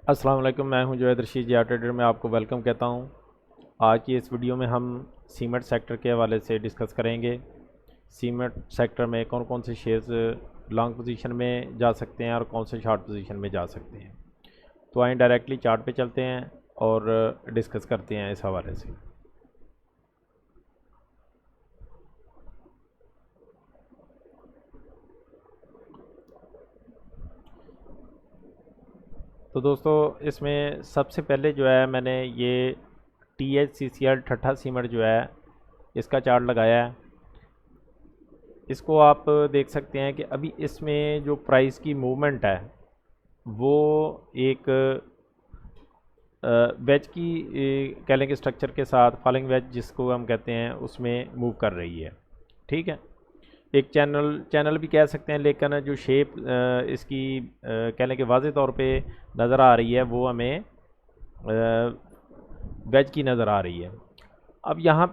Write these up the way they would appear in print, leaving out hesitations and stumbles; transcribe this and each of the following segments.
अस्सलाम वालेकुम, मैं हूं जुनैद रशीद या ट्रेडर में आपको वेलकम कहता हूं। आज की इस वीडियो में हम सीमेंट सेक्टर के हवाले से डिस्कस करेंगे। सीमेंट सेक्टर में कौन कौन से शेयर्स लॉन्ग पोजीशन में जा सकते हैं और कौन से शॉर्ट पोजीशन में जा सकते हैं। तो आइए डायरेक्टली चार्ट पे चलते हैं और डिस्कस करते हैं इस हवाले से। तो दोस्तों, इसमें सबसे पहले जो है मैंने ये THCCL ठट्ठा सीमेंट जो है इसका चार्ट लगाया है। इसको आप देख सकते हैं कि अभी इसमें जो प्राइस की मूवमेंट है वो एक वेज की कह लें कि स्ट्रक्चर के साथ फॉलिंग वेज जिसको हम कहते हैं उसमें मूव कर रही है। ठीक है, एक चैनल भी कह सकते हैं, लेकिन जो शेप इसकी कह लें कि वाज़ेह तौर पे नज़र आ रही है वो हमें वेज की नज़र आ रही है। अब यहाँ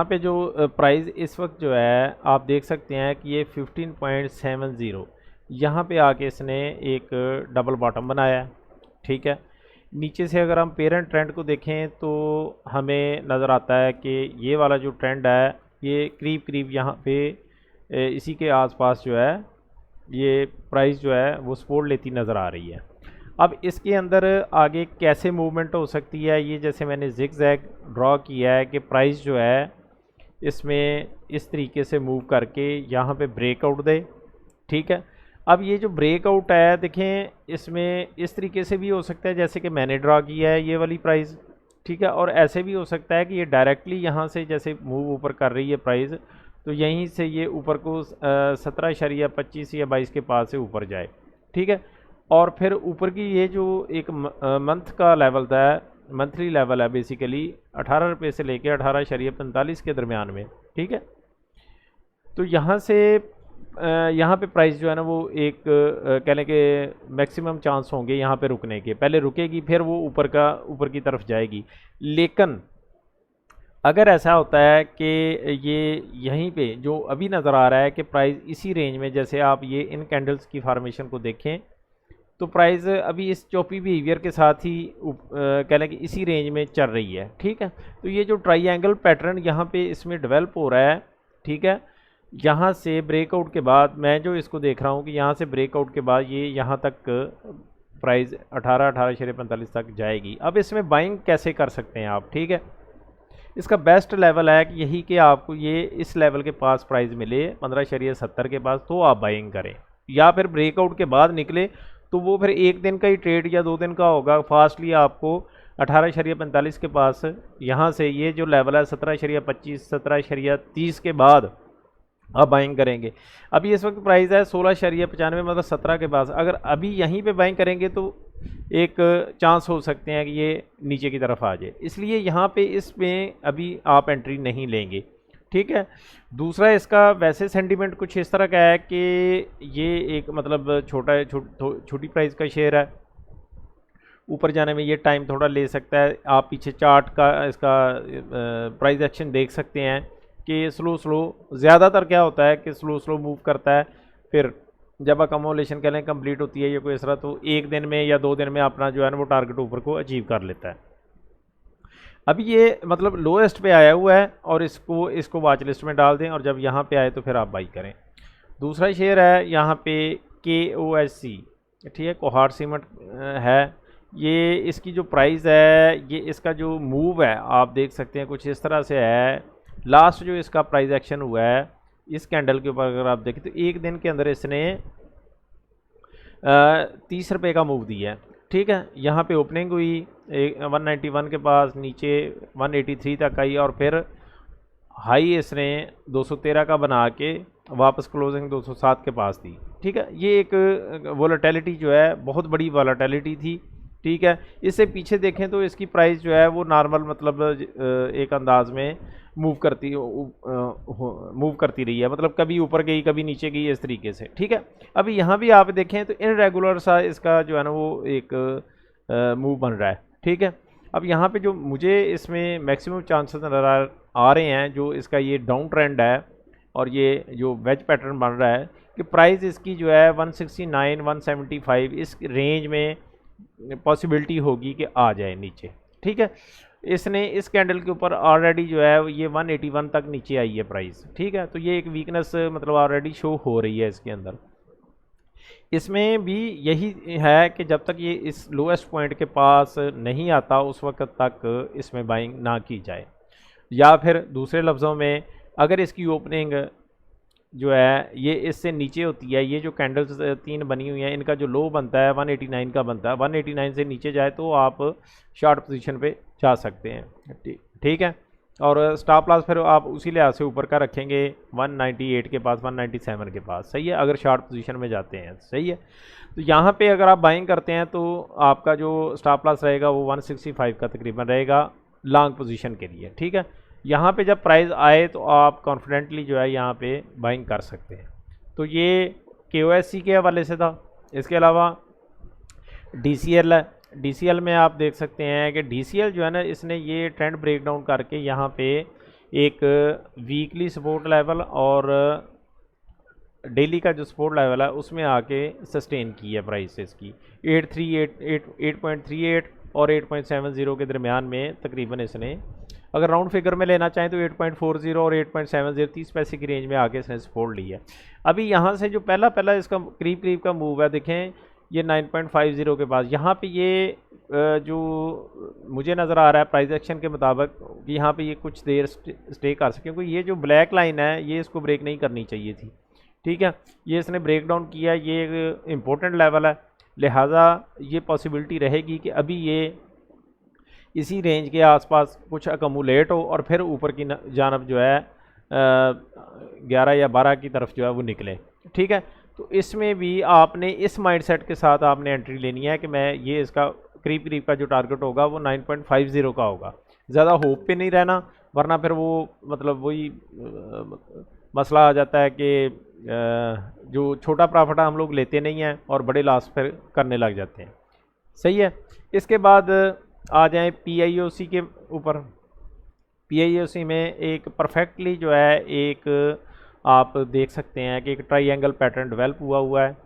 पे जो प्राइस इस वक्त जो है आप देख सकते हैं कि ये 15.70 यहाँ पे आके इसने एक डबल बॉटम बनाया है। ठीक है, नीचे से अगर हम पेरेंट ट्रेंड को देखें तो हमें नज़र आता है कि ये वाला जो ट्रेंड है ये करीब करीब यहाँ पे इसी के आसपास जो है ये प्राइस जो है वो सपोर्ट लेती नज़र आ रही है। अब इसके अंदर आगे कैसे मूवमेंट हो सकती है, ये जैसे मैंने जिग जैग ड्रॉ किया है कि प्राइस जो है इसमें इस तरीके से मूव करके यहाँ पे ब्रेकआउट दे। ठीक है, अब ये जो ब्रेकआउट है देखें, इसमें इस तरीके से भी हो सकता है जैसे कि मैंने ड्रॉ किया है ये वाली प्राइस। ठीक है, और ऐसे भी हो सकता है कि ये डायरेक्टली यहाँ से जैसे मूव ऊपर कर रही है प्राइस, तो यहीं से ये ऊपर को 17.25 या 22 के पास से ऊपर जाए। ठीक है, और फिर ऊपर की ये जो एक मंथ का लेवल था, मंथली लेवल है बेसिकली 18 रुपये से लेके 18.45 के दरमियान में। ठीक है, तो यहाँ से यहाँ पे प्राइस जो है ना वो एक कहने के मैक्सिमम चांस होंगे यहाँ पे रुकने के, पहले रुकेगी फिर वो ऊपर की तरफ जाएगी। लेकिन अगर ऐसा होता है कि ये यहीं पे जो अभी नज़र आ रहा है कि प्राइस इसी रेंज में, जैसे आप ये इन कैंडल्स की फार्मेशन को देखें तो प्राइस अभी इस चौपी बिहेवियर के साथ ही कह लें कि इसी रेंज में चल रही है। ठीक है, तो ये जो ट्राइएंगल पैटर्न यहाँ पे इसमें डेवलप हो रहा है। ठीक है, यहाँ से ब्रेकआउट के बाद मैं जो इसको देख रहा हूँ कि यहाँ से ब्रेकआउट के बाद ये यहाँ तक प्राइस 18.45 तक जाएगी। अब इसमें बाइंग कैसे कर सकते हैं आप? ठीक है, इसका बेस्ट लेवल है कि यही कि आपको ये इस लेवल के पास प्राइस मिले 15.70 के पास तो आप बाइंग करें, या फिर ब्रेकआउट के बाद निकले तो वो फिर एक दिन का ही ट्रेड या 2 दिन का होगा। फास्टली आपको 18.45 के पास यहाँ से ये जो लेवल है 17.25 17.30 के बाद आप बाइंग करेंगे। अभी इस वक्त प्राइस है 16.95 मतलब 17 के पास। अगर अभी यहीं पे बाइंग करेंगे तो एक चांस हो सकते हैं कि ये नीचे की तरफ आ जाए, इसलिए यहाँ पे इसमें अभी आप एंट्री नहीं लेंगे। ठीक है, दूसरा इसका वैसे सेंटीमेंट कुछ इस तरह का है कि ये एक मतलब छोटी प्राइस का शेयर है, ऊपर जाने में ये टाइम थोड़ा ले सकता है। आप पीछे चार्ट का इसका प्राइस एक्शन देख सकते हैं कि स्लो ज़्यादातर क्या होता है कि स्लो मूव करता है, फिर जब अकोमोलेशन कह लें कंप्लीट होती है या कोई इस तरह, तो एक दिन में या 2 दिन में अपना जो है ना वो टारगेट ऊपर को अचीव कर लेता है। अभी ये मतलब लोएस्ट पे आया हुआ है और इसको वॉच लिस्ट में डाल दें और जब यहाँ पे आए तो फिर आप बाई करें। दूसरा शेयर है यहाँ पे KOHC। ठीक है, कोहाट सीमेंट है। ये इसकी जो प्राइस है, ये इसका जो मूव है आप देख सकते हैं कुछ इस तरह से है। लास्ट जो इसका प्राइस एक्शन हुआ है इस कैंडल के ऊपर अगर आप देखें तो एक दिन के अंदर इसने 30 रुपये का मूव दिया है। ठीक है, यहाँ पे ओपनिंग हुई 191 के पास, नीचे 183 तक आई और फिर हाई इसने 213 का बना के वापस क्लोजिंग 207 के पास थी। ठीक है, ये एक वोलेटिलिटी जो है बहुत बड़ी वोलेटिलिटी थी। ठीक है, इससे पीछे देखें तो इसकी प्राइस जो है वो नॉर्मल मतलब एक अंदाज में मूव करती रही है, मतलब कभी ऊपर गई कभी नीचे गई इस तरीके से। ठीक है, अभी यहाँ भी आप देखें तो इनरेगुलर सा इसका जो है ना वो एक मूव बन रहा है। ठीक है, अब यहाँ पे जो मुझे इसमें मैक्सिमम चांसेस नज़र आ रहे हैं, जो इसका ये डाउन ट्रेंड है और ये जो वेज पैटर्न बन रहा है कि प्राइस इसकी जो है 169 175 इस रेंज में पॉसिबिलिटी होगी कि आ जाए नीचे। ठीक है, इसने इस कैंडल के ऊपर ऑलरेडी जो है ये 181 तक नीचे आई है प्राइस। ठीक है, तो ये एक वीकनेस मतलब ऑलरेडी शो हो रही है इसके अंदर। इसमें भी यही है कि जब तक ये इस लोएस्ट पॉइंट के पास नहीं आता उस वक्त तक इसमें बाइंग ना की जाए, या फिर दूसरे लफ्ज़ों में अगर इसकी ओपनिंग जो है ये इससे नीचे होती है, ये जो कैंडल्स तीन बनी हुई हैं इनका जो लो बनता है 189 का बनता है, 189 से नीचे जाए तो आप शॉर्ट पोजीशन पे जा सकते हैं। ठीक है, और स्टॉप लॉस फिर आप उसी लिहाज से ऊपर का रखेंगे 198 के पास, 197 के पास। सही है, अगर शॉर्ट पोजीशन में जाते हैं। सही है, तो यहाँ पे अगर आप बाइंग करते हैं तो आपका जो स्टॉप लॉस रहेगा वो 165 का तकरीबन रहेगा लॉन्ग पोजीशन के लिए। ठीक है, यहाँ पे जब प्राइस आए तो आप कॉन्फिडेंटली जो है यहाँ पे बाइंग कर सकते हैं। तो ये KOSC के हवाले से था। इसके अलावा DCL है, DCL में आप देख सकते हैं कि DCL जो है ना इसने ये ट्रेंड ब्रेक डाउन करके यहाँ पे एक वीकली सपोर्ट लेवल और डेली का जो सपोर्ट लेवल है उसमें आके सस्टेन की है प्राइस इसकी 8.38 और 8.70 के दरमियान में तकरीबन इसने, अगर राउंड फिगर में लेना चाहें तो 8.40 और 8.70 30 पैसे की रेंज में आके इसने सपोर्ट ली है। अभी यहाँ से जो पहला इसका करीब का मूव है देखें, ये 9.50 के पास यहाँ पे ये जो मुझे नज़र आ रहा है प्राइस एक्शन के मुताबिक कि यहाँ पे ये कुछ देर स्टे कर सके, क्योंकि ये जो ब्लैक लाइन है ये इसको ब्रेक नहीं करनी चाहिए थी। ठीक है, ये इसने ब्रेक डाउन किया, ये एक इम्पोर्टेंट लेवल है, लिहाजा ये पॉसिबिलिटी रहेगी कि अभी ये इसी रेंज के आसपास कुछ अकमुलेट हो और फिर ऊपर की जानब जो है 11 या 12 की तरफ जो है वो निकले। ठीक है, तो इसमें भी आपने इस माइंडसेट के साथ आपने एंट्री लेनी है कि मैं ये इसका करीब का जो टारगेट होगा वो 9.50 का होगा। ज़्यादा होप पे नहीं रहना, वरना फिर वो मतलब वही मसला आ जाता है कि जो छोटा प्रॉफिट हम लोग लेते नहीं हैं और बड़े लॉस फिर करने लग जाते हैं। सही है, इसके बाद आ जाएं PIOC के ऊपर। PIOC में एक परफेक्टली जो है एक आप देख सकते हैं कि एक ट्राइंगल पैटर्न डेवलप हुआ है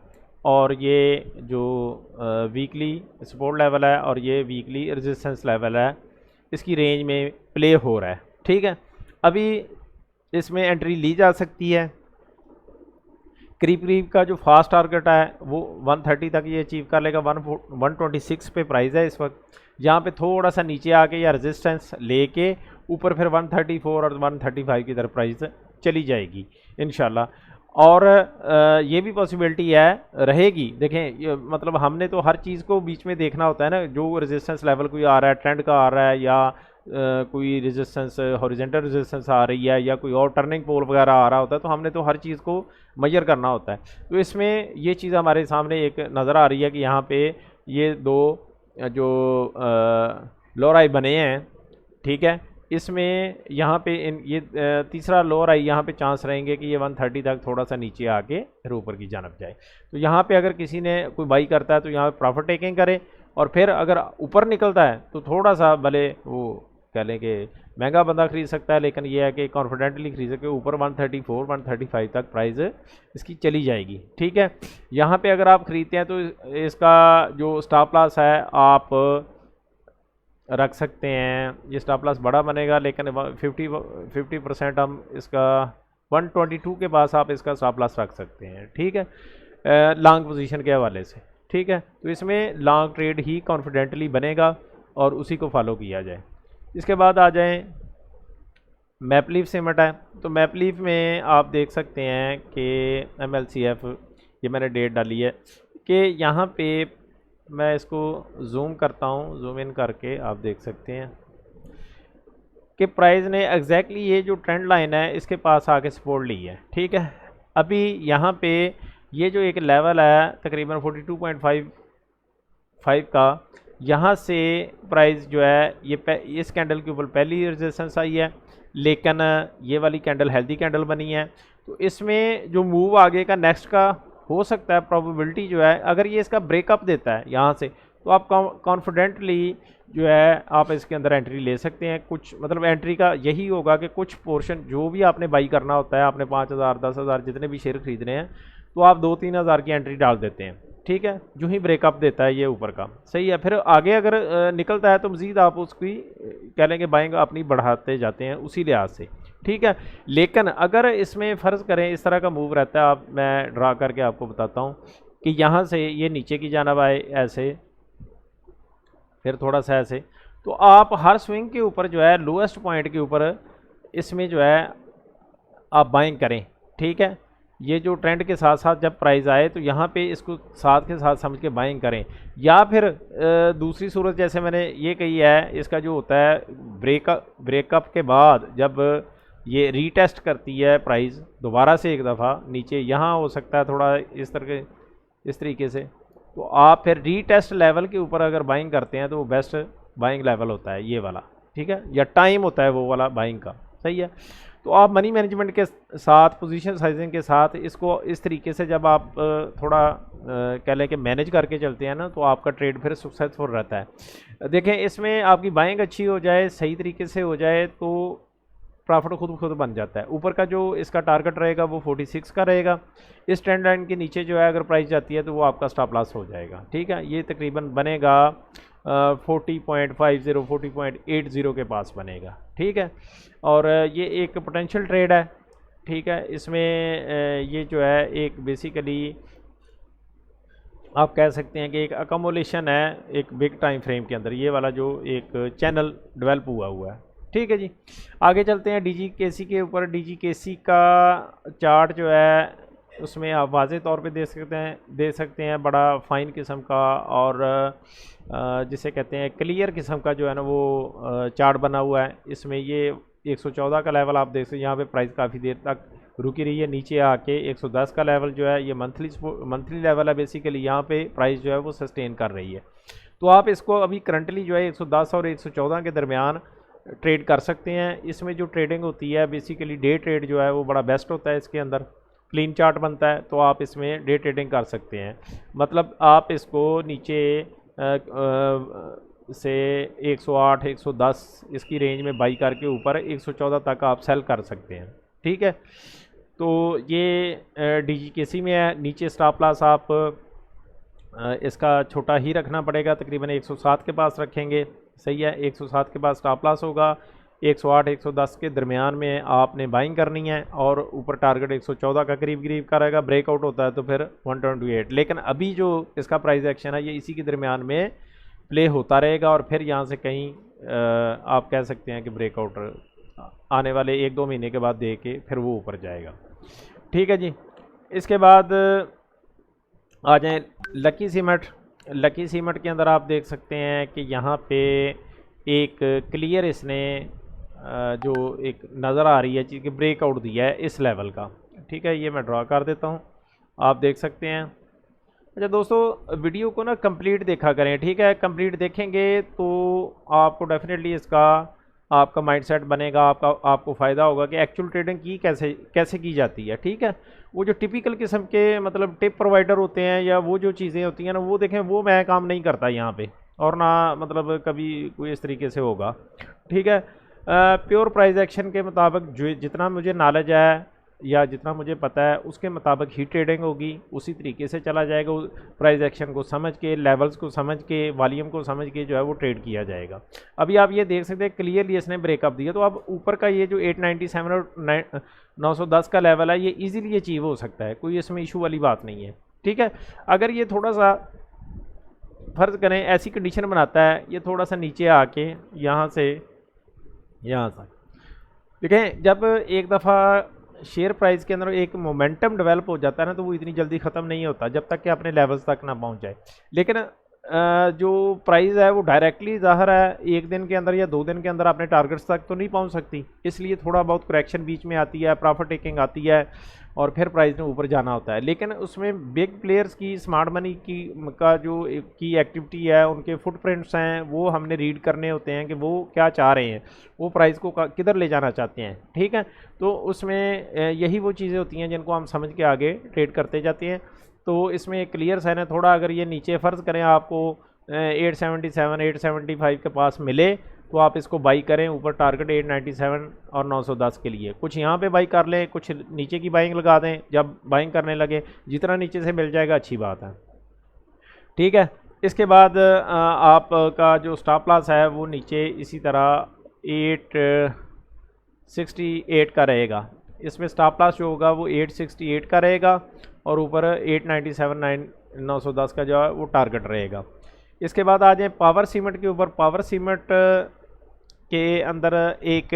और ये जो वीकली सपोर्ट लेवल है और ये वीकली रेजिस्टेंस लेवल है इसकी रेंज में प्ले हो रहा है। ठीक है, अभी इसमें एंट्री ली जा सकती है। करीब का जो फास्ट टारगेट है वो 130 तक ये अचीव कर लेगा। 126 पे प्राइस है इस वक्त, जहाँ पे थोड़ा सा नीचे आके या रेजिस्टेंस लेके ऊपर फिर 134 और 135 की तरफ प्राइस चली जाएगी इंशाल्लाह। और ये भी पॉसिबिलिटी है रहेगी। देखें मतलब हमने तो हर चीज़ को बीच में देखना होता है ना, जो रेजिस्टेंस लेवल कोई आ रहा है, ट्रेंड का आ रहा है, या कोई रेजिस्टेंस हॉरिजॉन्टल रेजिस्टेंस आ रही है, या कोई और टर्निंग पोल वगैरह आ रहा होता है, तो हमने तो हर चीज़ को मेजर करना होता है। तो इसमें ये चीज़ हमारे सामने एक नज़र आ रही है कि यहाँ पे ये दो जो लोअर हाई बने हैं, ठीक है, इसमें यहाँ पे ये तीसरा लोअर हाई यहाँ पे चांस रहेंगे कि ये 130 तक थोड़ा सा नीचे आके फिर ऊपर की जानब जाए। तो यहाँ पे अगर किसी ने कोई बाई करता है तो यहाँ पे प्रॉफिट टेकिंग करे, और फिर अगर ऊपर निकलता है तो थोड़ा सा भले वो कह लें कि महंगा बंदा ख़रीद सकता है, लेकिन ये है कि कॉन्फिडेंटली खरीद सके। ऊपर 134 135 तक प्राइस इसकी चली जाएगी। ठीक है, यहाँ पे अगर आप ख़रीदते हैं तो इसका जो स्टॉप लॉस है आप रख सकते हैं। ये स्टॉप लॉस बड़ा बनेगा, लेकिन 50% हम इसका 122 के पास आप इसका स्टॉप लॉस रख सकते हैं। ठीक है, लॉन्ग पोजीशन के हवाले से। ठीक है, तो इसमें लॉन्ग ट्रेड ही कॉन्फिडेंटली बनेगा और उसी को फॉलो किया जाए। इसके बाद आ जाएं मैपलीफ सीमेंट है। तो मैपलीफ में आप देख सकते हैं कि MLCF, ये मैंने डेट डाली है कि यहाँ पे मैं इसको जूम करता हूँ, जूम इन करके आप देख सकते हैं कि प्राइस ने एग्जैक्टली ये जो ट्रेंड लाइन है इसके पास आके सपोर्ट ली है। ठीक है, अभी यहाँ पे ये जो एक लेवल है तकरीबन 42.55 का, यहाँ से प्राइस जो है ये इस कैंडल के ऊपर पहली रेजिस्टेंस आई है, लेकिन ये वाली कैंडल हेल्दी कैंडल बनी है। तो इसमें जो मूव आगे का नेक्स्ट का हो सकता है, प्रोबेबिलिटी जो है अगर ये इसका ब्रेकअप देता है यहाँ से, तो आप कॉन्फिडेंटली जो है आप इसके अंदर एंट्री ले सकते हैं। कुछ मतलब एंट्री का यही होगा कि कुछ पोर्शन जो भी आपने बाई करना होता है, आपने 5,000 10,000 जितने भी शेयर खरीदने हैं, तो आप 2-3 हज़ार की एंट्री डाल देते हैं, ठीक है। जो ही ब्रेकअप देता है ये ऊपर का, सही है। फिर आगे अगर निकलता है तो मज़ीद आप उसकी कह लेंगे बाइंग अपनी बढ़ाते जाते हैं उसी लिहाज से, ठीक है। लेकिन अगर इसमें फ़र्ज़ करें इस तरह का मूव रहता है, आप मैं ड्रा करके आपको बताता हूँ कि यहाँ से ये नीचे की जानब आए ऐसे, फिर थोड़ा सा ऐसे, तो आप हर स्विंग के ऊपर जो है लोएस्ट पॉइंट के ऊपर इसमें जो है आप बाइंग करें, ठीक है। ये जो ट्रेंड के साथ साथ जब प्राइस आए तो यहाँ पे इसको साथ के साथ समझ के बाइंग करें। या फिर दूसरी सूरत जैसे मैंने ये कही है, इसका जो होता है ब्रेकअप के बाद जब ये रीटेस्ट करती है प्राइस दोबारा से एक दफ़ा नीचे, यहाँ हो सकता है थोड़ा इस तरीके से, तो आप फिर रीटेस्ट लेवल के ऊपर अगर बाइंग करते हैं तो वो बेस्ट बाइंग लेवल होता है ये वाला, ठीक है। या टाइम होता है वो वाला बाइंग का, सही है। तो आप मनी मैनेजमेंट के साथ, पोजीशन साइजिंग के साथ इसको इस तरीके से जब आप थोड़ा कह लें कि मैनेज करके चलते हैं ना, तो आपका ट्रेड फिर सक्सेसफुल रहता है। देखें इसमें आपकी बाइंग अच्छी हो जाए, सही तरीके से हो जाए, तो प्रॉफिट खुद बन जाता है। ऊपर का जो इसका टारगेट रहेगा वो 46 का रहेगा। इस ट्रेंड लाइन के नीचे जो है अगर प्राइस जाती है तो वो आपका स्टॉप लॉस हो जाएगा, ठीक है। ये तकरीबन बनेगा 40.50 40.80 के पास बनेगा, ठीक है। और ये एक पोटेंशियल ट्रेड है, ठीक है। इसमें ये जो है एक बेसिकली आप कह सकते हैं कि एक अकोमोलेशन है एक बिग टाइम फ्रेम के अंदर, ये वाला जो एक चैनल डेवलप हुआ है, ठीक है जी। आगे चलते हैं DGKC के ऊपर। DGKC का चार्ट जो है उसमें आप वाज़े तौर पे दे सकते हैं बड़ा फाइन किस्म का, और जिसे कहते हैं क्लियर किस्म का जो है ना वो चार्ट बना हुआ है। इसमें ये 114 का लेवल आप देख सकते हैं, यहाँ पे प्राइस काफ़ी देर तक रुकी रही है, नीचे आके 110 का लेवल जो है ये मंथली लेवल है बेसिकली, यहाँ पे प्राइस जो है वो सस्टेन कर रही है। तो आप इसको अभी करंटली जो है 110 और 114 के दरमियान ट्रेड कर सकते हैं। इसमें जो ट्रेडिंग होती है बेसिकली डे ट्रेड जो है वो बड़ा बेस्ट होता है, इसके अंदर क्लीन चार्ट बनता है, तो आप इसमें डे ट्रेडिंग कर सकते हैं। मतलब आप इसको नीचे से 108 110 इसकी रेंज में बाई करके ऊपर 114 तक आप सेल कर सकते हैं, ठीक है। तो ये DGKC में है। नीचे स्टॉप लॉस आप इसका छोटा ही रखना पड़ेगा, तकरीबन 107 के पास रखेंगे, सही है। 107 के पास स्टॉप लॉस होगा, 108 110 के दरमियान में आपने बाइंग करनी है, और ऊपर टारगेट 114 का करीब का रहेगा। ब्रेकआउट होता है तो फिर 128। लेकिन अभी जो इसका प्राइस एक्शन है ये इसी के दरमियान में प्ले होता रहेगा, और फिर यहाँ से कहीं आप कह सकते हैं कि ब्रेकआउट आने वाले 1-2 महीने के बाद दे के फिर वो ऊपर जाएगा, ठीक है जी। इसके बाद आ जाएं लकी सीमेंट। लकी सीमेंट के अंदर आप देख सकते हैं कि यहाँ पे एक क्लियर इसने जो एक नज़र आ रही है चीज़ कि ब्रेकआउट दिया है इस लेवल का, ठीक है। ये मैं ड्रा कर देता हूँ, आप देख सकते हैं। अच्छा दोस्तों, वीडियो को ना कंप्लीट देखा करें, ठीक है। कंप्लीट देखेंगे तो आपको डेफिनेटली इसका आपका माइंडसेट बनेगा, आपको फ़ायदा होगा कि एक्चुअल ट्रेडिंग की कैसे की जाती है, ठीक है। वो जो टिपिकल किस्म के मतलब टिप प्रोवाइडर होते हैं या वो जो चीज़ें होती हैं ना, वो देखें वो मैं काम नहीं करता यहाँ पे, और ना मतलब कभी कोई इस तरीके से होगा, ठीक है। प्योर प्राइस एक्शन के मुताबिक जो जितना मुझे नॉलेज है या जितना मुझे पता है उसके मुताबिक ही ट्रेडिंग होगी, उसी तरीके से चला जाएगा। प्राइस एक्शन को समझ के, लेवल्स को समझ के, वॉल्यूम को समझ के जो है वो ट्रेड किया जाएगा। अभी आप ये देख सकते हैं क्लियरली इसने ब्रेकअप दिया, तो अब ऊपर का ये जो 897 और 910 का लेवल है ये इजीली अचीव हो सकता है, कोई इसमें इशू वाली बात नहीं है, ठीक है। अगर ये थोड़ा सा फर्ज करें ऐसी कंडीशन बनाता है, ये थोड़ा सा नीचे आके यहाँ से देखें, जब एक दफ़ा शेयर प्राइस के अंदर एक मोमेंटम डेवलप हो जाता है ना, तो वो इतनी जल्दी ख़त्म नहीं होता जब तक कि अपने लेवल्स तक ना पहुंच जाए। लेकिन जो प्राइस है वो डायरेक्टली ज़ाहिर है 1 दिन के अंदर या 2 दिन के अंदर अपने टारगेट्स तक तो नहीं पहुंच सकती, इसलिए थोड़ा बहुत करेक्शन बीच में आती है, प्रॉफिट टेकिंग आती है, और फिर प्राइस ने ऊपर जाना होता है। लेकिन उसमें बिग प्लेयर्स की, स्मार्ट मनी का जो की एक्टिविटी है, उनके फुटप्रिंट्स हैं, वो हमने रीड करने होते हैं कि वो क्या चाह रहे हैं, वो प्राइस को किधर ले जाना चाहते हैं, ठीक है। तो उसमें यही वो चीज़ें होती हैं जिनको हम समझ के आगे ट्रेड करते जाते हैं। तो इसमें क्लियर साइन है थोड़ा, अगर ये नीचे फ़र्ज़ करें आपको 877 875 के पास मिले तो आप इसको बाई करें। ऊपर टारगेट 897 और 910 के लिए, कुछ यहाँ पे बाई कर लें, कुछ नीचे की बाइंग लगा दें। जब बाइंग करने लगे जितना नीचे से मिल जाएगा अच्छी बात है, ठीक है। इसके बाद आपका जो स्टॉप लॉस है वो नीचे इसी तरह 868 का रहेगा। इसमें स्टॉप लॉस जो होगा वो 868 का रहेगा और ऊपर 897 910 का जो है वो टारगेट रहेगा। इसके बाद आ जाए पावर सीमेंट के ऊपर। पावर सीमेंट के अंदर एक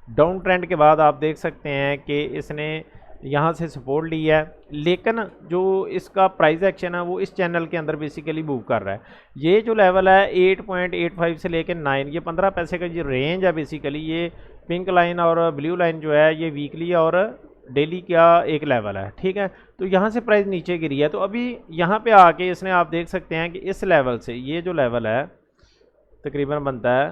डाउन ट्रेंड के बाद आप देख सकते हैं कि इसने यहाँ से सपोर्ट लिया है, लेकिन जो इसका प्राइस एक्शन है वो इस चैनल के अंदर बेसिकली मूव कर रहा है। ये जो लेवल है 8.85 से लेकर 9, ये 15 पैसे का जो रेंज है बेसिकली, ये पिंक लाइन और ब्लू लाइन जो है ये वीकली और डेली का एक लेवल है, ठीक है। तो यहाँ से प्राइस नीचे गिरी है, तो अभी यहाँ पे आके इसने आप देख सकते हैं कि इस लेवल से, ये जो लेवल है तकरीबन बनता है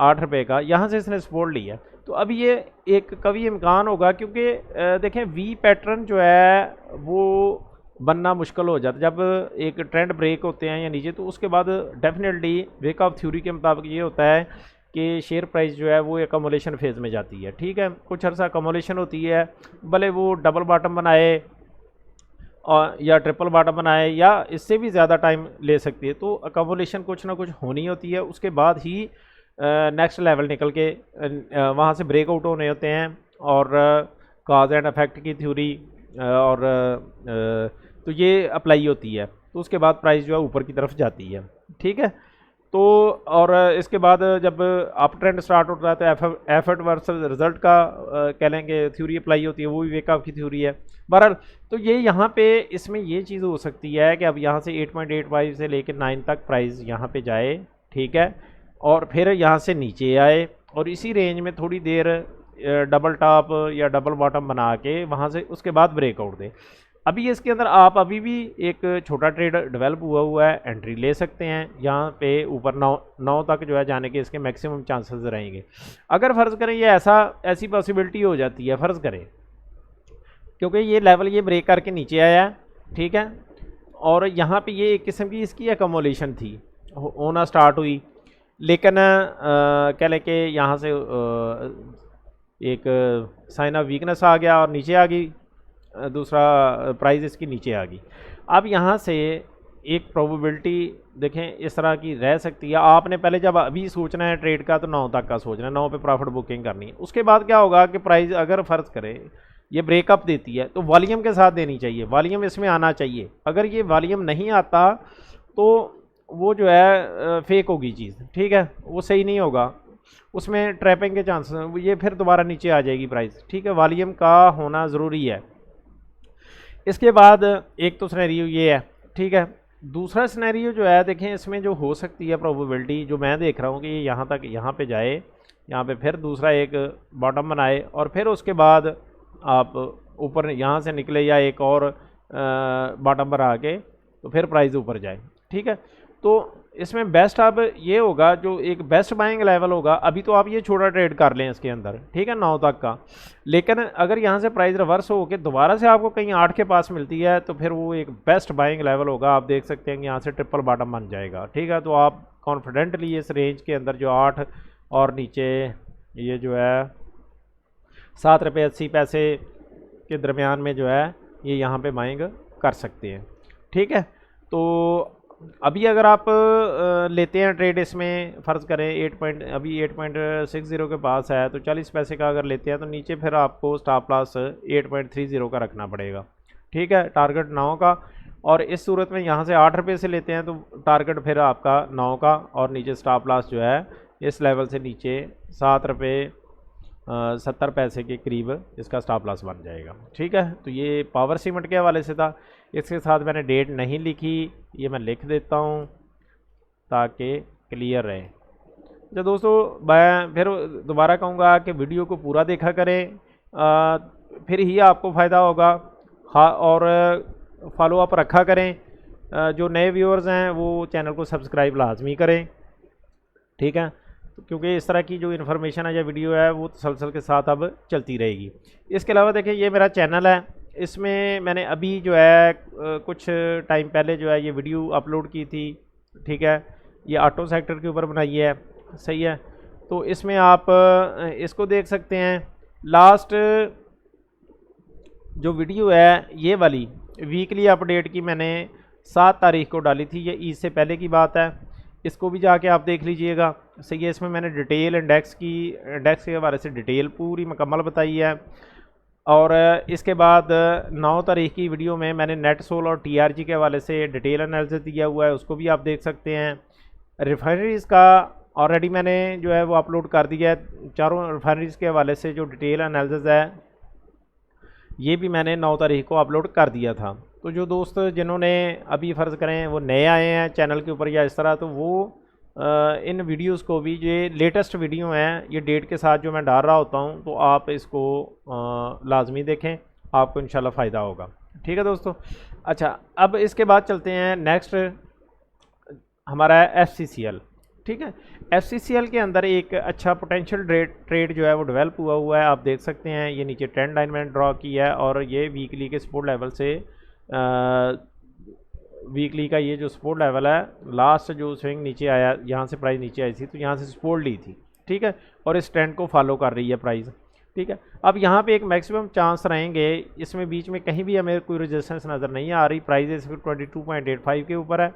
8 रुपये का, यहाँ से इसने सपोर्ट लिया। तो अभी ये एक कभी इम्कान होगा, क्योंकि देखें वी पैटर्न जो है वो बनना मुश्किल हो जाता है जब एक ट्रेंड ब्रेक होते हैं या नीचे, तो उसके बाद डेफिनेटली ब्रेकआउट थ्योरी के मुताबिक ये होता है कि शेयर प्राइस जो है वो एकमोलेशन फेज़ में जाती है, ठीक है। कुछ अर्सा एकमोलेशन होती है, भले वो डबल बॉटम बनाए और या ट्रिपल बॉटम बनाए या इससे भी ज़्यादा टाइम ले सकती है, तो एकमोलेशन कुछ ना कुछ होनी होती है। उसके बाद ही नेक्स्ट लेवल निकल के वहाँ से ब्रेकआउट होने होते हैं और काज एंड इफेक्ट की थ्योरी और तो ये अप्लाई होती है। तो उसके बाद प्राइस जो है ऊपर की तरफ जाती है, ठीक है। तो और इसके बाद जब अप ट्रेंड स्टार्ट होता है तो एफर्ट वर्सेस रिजल्ट का कह लेंगे थ्योरी अप्लाई होती है, वो भी वेकअप की थ्योरी है। बहरहाल तो ये यहाँ पे इसमें ये चीज़ हो सकती है कि अब यहाँ से 8.85 से लेकर 9 तक प्राइस यहाँ पे जाए, ठीक है, और फिर यहाँ से नीचे आए और इसी रेंज में थोड़ी देर डबल टॉप या डबल बॉटम बना के वहाँ से उसके बाद ब्रेकआउट दे। अभी इसके अंदर आप अभी भी एक छोटा ट्रेड डेवलप हुआ है, एंट्री ले सकते हैं। यहाँ पे ऊपर 9 तक जो है जाने के इसके मैक्सिमम चांसेस रहेंगे। अगर फ़र्ज़ करें ये ऐसी पॉसिबिलिटी हो जाती है, फ़र्ज़ करें, क्योंकि ये लेवल ये ब्रेक करके नीचे आया है, ठीक है, और यहाँ पे ये एक किस्म की इसकी एकमोलेशन थी, होना स्टार्ट हुई, लेकिन कह लें कि यहाँ से एक साइन ऑफ वीकनेस आ गया और नीचे आ गई, दूसरा प्राइस इसकी नीचे आ गई। अब यहाँ से एक प्रोबेबिलिटी देखें इस तरह की रह सकती है। आपने पहले जब अभी सोचना है ट्रेड का तो 9 तक का सोचना है, 9 पे प्रॉफिट बुकिंग करनी है। उसके बाद क्या होगा कि प्राइस अगर फ़र्ज़ करें ये ब्रेकअप देती है तो वॉल्यूम के साथ देनी चाहिए, वॉल्यूम इसमें आना चाहिए। अगर ये वॉल्यूम नहीं आता तो वो जो है फेक होगी चीज़, ठीक है, वो सही नहीं होगा, उसमें ट्रैपिंग के चांसेस, ये फिर दोबारा नीचे आ जाएगी प्राइस, ठीक है। वॉल्यूम का होना ज़रूरी है। इसके बाद एक तो सिनेरियो ये है, ठीक है। दूसरा सिनेरियो जो है देखें, इसमें जो हो सकती है प्रोबेबिलिटी जो मैं देख रहा हूँ कि ये यहाँ तक यहाँ पे जाए, यहाँ पे फिर दूसरा एक बॉटम बनाए और फिर उसके बाद आप ऊपर यहाँ से निकले या एक और बॉटम बना के तो फिर प्राइस ऊपर जाए, ठीक है। तो इसमें बेस्ट अब ये होगा, जो एक बेस्ट बाइंग लेवल होगा, अभी तो आप ये छोटा ट्रेड कर लें इसके अंदर, ठीक है, 9 तक का। लेकिन अगर यहाँ से प्राइस रिवर्स हो के दोबारा से आपको कहीं 8 के पास मिलती है तो फिर वो एक बेस्ट बाइंग लेवल होगा। आप देख सकते हैं कि यहाँ से ट्रिपल बॉटम बन जाएगा, ठीक है। तो आप कॉन्फिडेंटली इस रेंज के अंदर जो 8 और नीचे ये जो है 7 रुपये 80 पैसे के दरमियान में जो है ये यहाँ पे बाइंग कर सकते हैं, ठीक है। तो अभी अगर आप लेते हैं ट्रेड, इसमें फ़र्ज़ करें अभी 8.60 के पास है तो 40 पैसे का अगर लेते हैं तो नीचे फिर आपको स्टॉप लॉस 8.30 का रखना पड़ेगा, ठीक है, टारगेट 9 का। और इस सूरत में यहाँ से 8 रुपये से लेते हैं तो टारगेट फिर आपका 9 का और नीचे स्टॉप लॉस जो है इस लेवल से नीचे 7 रुपये 70 पैसे के करीब इसका स्टॉप लॉस बन जाएगा, ठीक है। तो ये पावर सीमेंट के हवाले से था। इसके साथ मैंने डेट नहीं लिखी, ये मैं लिख देता हूँ ताकि क्लियर रहे। तो दोस्तों मैं फिर दोबारा कहूँगा कि वीडियो को पूरा देखा करें, फिर ही आपको फ़ायदा होगा। हाँ, और फॉलो अप रखा करें। जो नए व्यूअर्स हैं वो चैनल को सब्सक्राइब लाजमी करें, ठीक है, क्योंकि इस तरह की जो इन्फॉर्मेशन है या वीडियो है वो तसलसल के साथ अब चलती रहेगी। इसके अलावा देखिए ये मेरा चैनल है, इसमें मैंने अभी जो है कुछ टाइम पहले जो है ये वीडियो अपलोड की थी, ठीक है, ये ऑटो सेक्टर के ऊपर बनाई है। सही है। तो इसमें आप इसको देख सकते हैं। लास्ट जो वीडियो है ये वाली वीकली अपडेट की मैंने 7 तारीख को डाली थी, ये ईद से पहले की बात है। इसको भी जाके आप देख लीजिएगा। सही है, इसमें मैंने डिटेल इंडेक्स के हवाले से डिटेल पूरी मुकम्मल बताई है। और इसके बाद 9 तारीख की वीडियो में मैंने नेट सोल और टीआरजी के हवाले से डिटेल एनालिसिस दिया हुआ है, उसको भी आप देख सकते हैं। रिफाइनरीज़ का ऑलरेडी मैंने जो है वो अपलोड कर दिया है। चारों रिफाइनरीज़ के हवाले से जो डिटेल एनालिसिस है ये भी मैंने 9 तारीख को अपलोड कर दिया था। तो जो दोस्त जिन्होंने अभी फ़र्ज़ करें वो नए आए हैं चैनल के ऊपर या इस तरह, तो वो इन वीडियोस को भी, ये लेटेस्ट वीडियो हैं, ये डेट के साथ जो मैं डाल रहा होता हूँ, तो आप इसको लाजमी देखें, आपको इंशाल्लाह फ़ायदा होगा। ठीक है दोस्तों। अच्छा, अब इसके बाद चलते हैं नेक्स्ट, हमारा है FCCL। ठीक है, FCCL के अंदर एक अच्छा पोटेंशियल ट्रेड जो है वो डेवलप हुआ है। आप देख सकते हैं ये नीचे ट्रेंड लाइन मैंने ड्रॉ किया है और ये वीकली के सपोर्ट लेवल से वीकली का ये जो सपोर्ट लेवल है, लास्ट जो स्विंग नीचे आया, यहाँ से प्राइस नीचे आई थी तो यहाँ से सपोर्ट ली थी। ठीक है, और इस ट्रेंड को फॉलो कर रही है प्राइस। ठीक है, अब यहाँ पे एक मैक्सिमम चांस रहेंगे, इसमें बीच में कहीं भी हमें कोई रेजिस्टेंस नज़र नहीं आ रही। प्राइस इस 22.85 के ऊपर है।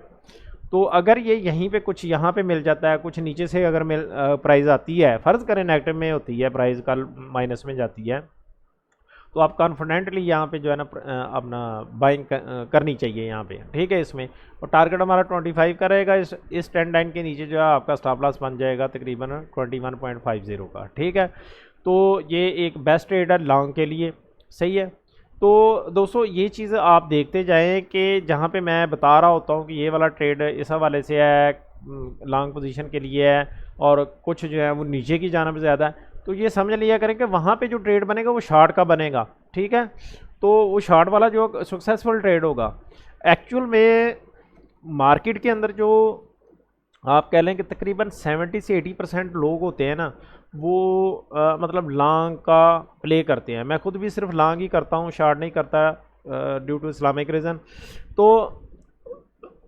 तो अगर ये यहीं पे कुछ यहाँ पे मिल जाता है, कुछ नीचे से अगर प्राइस आती है, फ़र्ज़ करें नेगेटिव में होती है प्राइस, कल माइनस में जाती है, तो आप कॉन्फिडेंटली यहाँ पे जो है ना अपना बाइंग करनी चाहिए यहाँ पे। ठीक है, इसमें और टारगेट हमारा 25 का रहेगा। इस ट्रेंड लाइन के नीचे जो है आपका स्टॉप लॉस बन जाएगा तकरीबन 21.50 का। ठीक है, तो ये एक बेस्ट ट्रेड है लॉन्ग के लिए। सही है, तो दोस्तों ये चीज़ आप देखते जाएं कि जहाँ पे मैं बता रहा होता हूँ कि ये वाला ट्रेड इस हवाले से है, लॉन्ग पोजीशन के लिए है, और कुछ जो है वो नीचे की जानिब ज़्यादा है, तो ये समझ लिया करें कि वहाँ पे जो ट्रेड बनेगा वो शॉर्ट का बनेगा। ठीक है, तो वो शॉर्ट वाला जो सक्सेसफुल ट्रेड होगा, एक्चुअल में मार्केट के अंदर जो आप कह लें कि तकरीबन 70 से 80% लोग होते हैं ना, वो मतलब लॉन्ग का प्ले करते हैं। मैं खुद भी सिर्फ लॉन्ग ही करता हूँ, शॉर्ट नहीं करता ड्यू टू इस्लामिक रीज़न। तो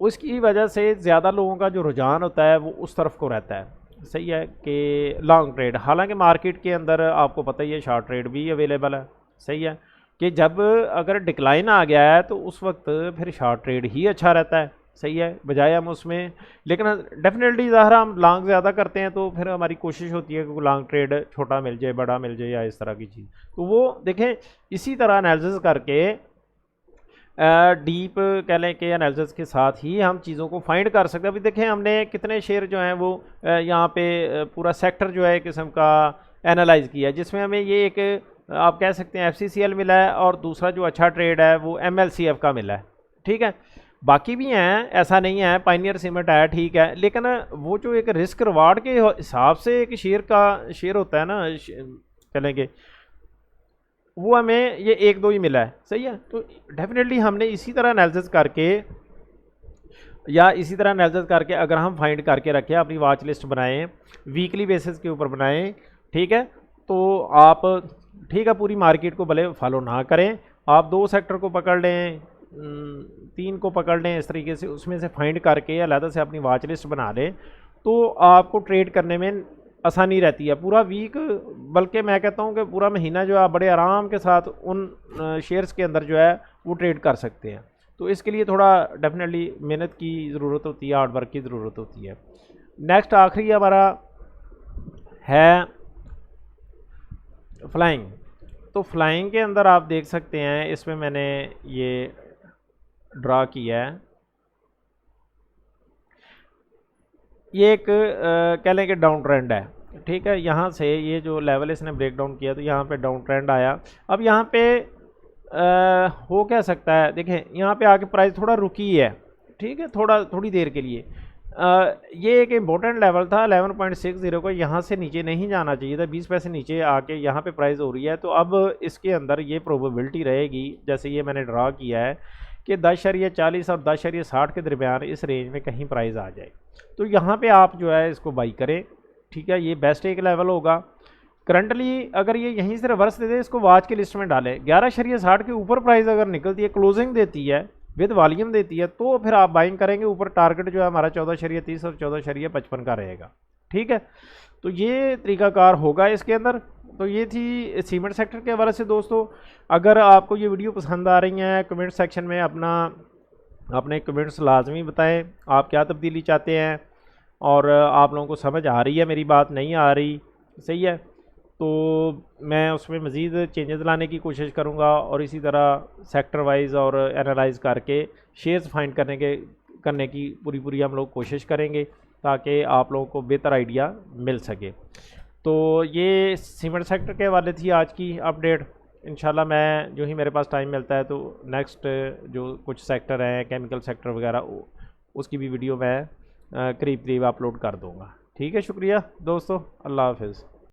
उसकी वजह से ज़्यादा लोगों का जो रुझान होता है वो उस तरफ को रहता है। सही है, कि लॉन्ग ट्रेड, हालांकि मार्केट के अंदर आपको पता ही है शॉर्ट ट्रेड भी अवेलेबल है। सही है, कि जब अगर डिक्लाइन आ गया है तो उस वक्त फिर शॉर्ट ट्रेड ही अच्छा रहता है। सही है, बजाय हम उसमें, लेकिन डेफिनेटली ज़ाहिर हम लॉन्ग ज़्यादा करते हैं तो फिर हमारी कोशिश होती है कि लॉन्ग ट्रेड छोटा मिल जाए, बड़ा मिल जाए, या इस तरह की चीज़। तो वो देखें, इसी तरह एनालिसिस करके डीप कह लें कि एनालिसिस के साथ ही हम चीज़ों को फाइंड कर सकते हैं। अभी देखें हमने कितने शेयर जो हैं वो यहाँ पे पूरा सेक्टर जो है किस्म का एनालाइज किया है, जिसमें हमें ये एक आप कह सकते हैं FCCL मिला है, और दूसरा जो अच्छा ट्रेड है वो MLCF का मिला है। ठीक है, बाकी भी हैं, ऐसा नहीं है, पायनियर सीमेंट है, ठीक है, लेकिन वो जो एक रिस्क रिवार्ड के हिसाब से एक शेयर होता है ना, चलेंगे, वो हमें ये 1-2 ही मिला है। सही है, तो डेफिनेटली हमने इसी तरह एनालिसिस करके अगर हम फाइंड करके रखें, अपनी वॉच लिस्ट बनाएं, वीकली बेसिस के ऊपर बनाएं। ठीक है, तो आप, ठीक है, पूरी मार्केट को भले फॉलो ना करें, आप 2 सेक्टर को पकड़ लें, 3 को पकड़ लें, इस तरीके से उसमें से फाइंड करके अलग से अपनी वॉच लिस्ट बना लें, तो आपको ट्रेड करने में आसानी रहती है। पूरा वीक, बल्कि मैं कहता हूँ कि पूरा महीना जो है आप बड़े आराम के साथ उन शेयर्स के अंदर जो है वो ट्रेड कर सकते हैं। तो इसके लिए थोड़ा डेफिनेटली मेहनत की ज़रूरत होती है, हार्ड वर्क की ज़रूरत होती है। नेक्स्ट आखिरी हमारा है फ्लाइंग। तो फ्लाइंग के अंदर आप देख सकते हैं, इसमें मैंने ये ड्रा किया है, ये एक कह लें कि डाउन ट्रेंड है। ठीक है, यहाँ से ये जो लेवल इसने ब्रेक डाउन किया तो यहाँ पे डाउन ट्रेंड आया। अब यहाँ पे हो क्या सकता है, देखें यहाँ पे आके प्राइस थोड़ा रुकी है। ठीक है, थोड़ी देर के लिए ये एक इम्पोर्टेंट लेवल था 11.60 को, यहाँ से नीचे नहीं जाना चाहिए था, 20 पैसे नीचे आके यहाँ पे प्राइस हो रही है। तो अब इसके अंदर ये प्रोबेबिलिटी रहेगी, जैसे ये मैंने ड्रा किया है, कि 10.40 और 10.60 के दरमियान इस रेंज में कहीं प्राइस आ जाए, तो यहाँ पे आप जो है इसको बाई करें। ठीक है, ये बेस्ट एक लेवल होगा। करंटली अगर ये यहीं से रिवर्स दे दे, इसको वॉच की लिस्ट में डालें। 11.60 के ऊपर प्राइस अगर निकलती है, क्लोजिंग देती है, विद वॉल्यूम देती है, तो फिर आप बाइंग करेंगे। ऊपर टारगेट जो है हमारा 14.30 और 14.55 का रहेगा। ठीक है, तो ये तरीक़ाकार होगा इसके अंदर। तो ये थी सीमेंट सेक्टर के हवाले से दोस्तों। अगर आपको ये वीडियो पसंद आ रही हैं, कमेंट सेक्शन में अपने कमेंट्स लाजमी बताएं, आप क्या तब्दीली चाहते हैं और आप लोगों को समझ आ रही है मेरी बात, नहीं आ रही, सही है, तो मैं उसमें मज़ीद चेंजेस लाने की कोशिश करूँगा और इसी तरह सेक्टर वाइज और एनालाइज करके शेयर्स फाइंड करने की पूरी हम लोग कोशिश करेंगे ताकि आप लोगों को बेहतर आइडिया मिल सके। तो ये सीमेंट सेक्टर के हवाले थी आज की अपडेट। इंशाल्लाह मैं जो ही मेरे पास टाइम मिलता है तो नेक्स्ट जो कुछ सेक्टर हैं, केमिकल सेक्टर वगैरह, उसकी भी वीडियो मैं करीब अपलोड कर दूँगा। ठीक है, शुक्रिया दोस्तों, अल्लाह हाफिज़।